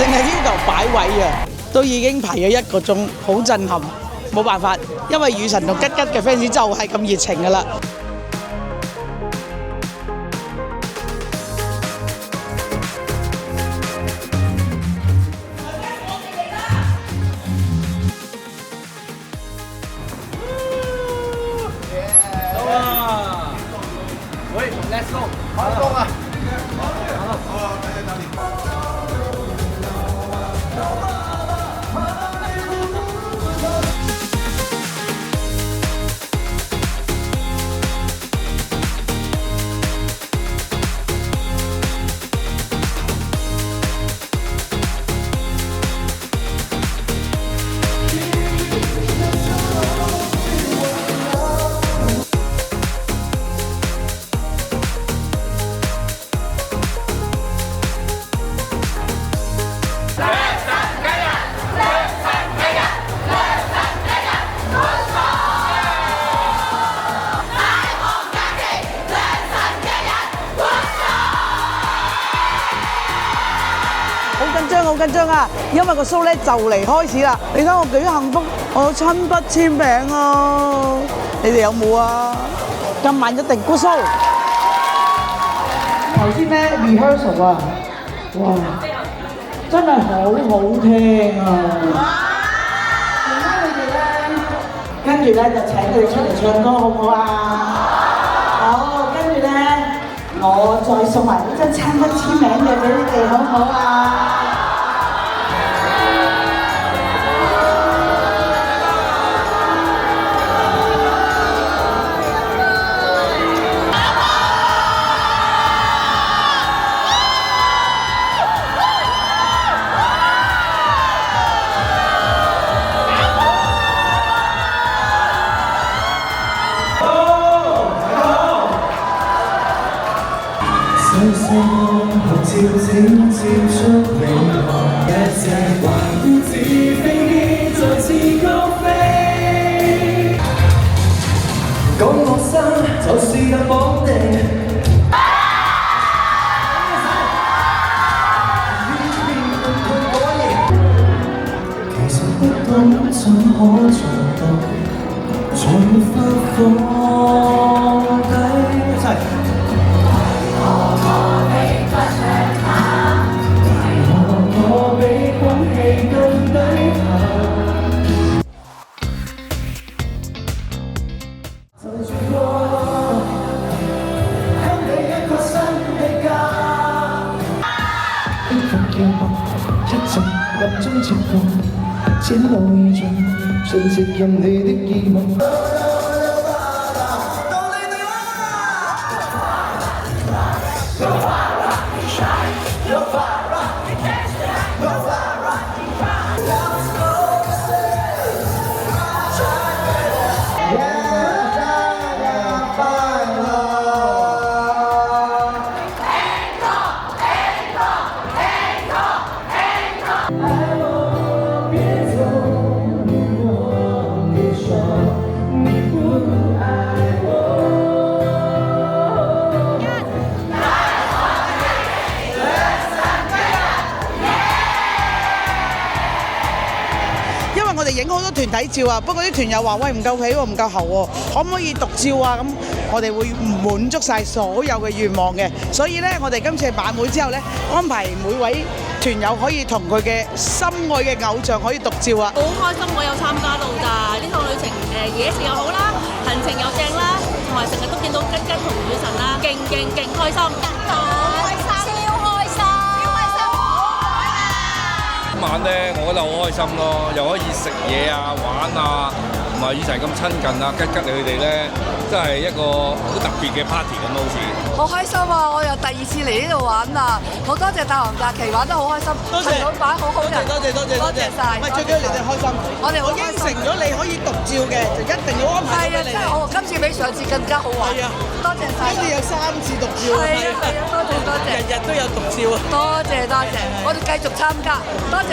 淨係要求擺位啊，都已經排咗1個鐘，好震撼。冇辦法，因為雨神同吉吉嘅 fans 就係咁熱情㗎啦。喂，Let's go， 開工啊！好緊張啊！因為個 show 咧就嚟開始啦，你睇我幾幸福，我親筆簽名啊！你哋有冇啊？今晚一定 good show。頭先咧 rehearsal 啊，哇，真係好好聽啊！而家你哋咧，跟住咧就請佢哋出嚟唱歌，好唔好啊？好，跟住咧我再送埋呢張親筆簽名嘅俾你哋，好唔好啊？照整照出你一隻環顧似飛機再次高飛，講我心就是咁綁定。其實不懂怎可做到，才沒法放低。一齊。入中情共，展露意象，盡接任你的意望。我哋影好多團體照啊，不過啲團友話：喂，唔夠皮喎，唔夠喉喎，可唔可以獨照啊？咁我哋會滿足晒所有嘅願望嘅。所以咧，我哋今次晚會之後咧，安排每位團友可以同佢嘅心愛嘅偶像可以獨照啊！好開心，我有參加到㗎。呢趟旅程嘢食又好啦，行程又正啦，同埋成日都見到吉吉同雨神啦，勁開心，好開心，超開心，今晚咧，我覺得好開心咯，又可以食嘢啊、玩啊，同埋雨神咁親近啊，吉吉佢哋咧，真係一個好特別嘅 party 咁好似。好開心啊！我又第2次嚟呢度玩啊！好多謝大王假期玩得好開心，陳老闆好好人，多謝晒。唔係最緊要你哋開心，我哋好應承咗你可以獨照嘅，就一定要安排俾你。係啊，真係好，今次比上次更加好玩。係啊，多謝晒。跟住有3次獨照。係啊，多謝。日日都有獨照啊！多謝，我哋繼續參加。多謝。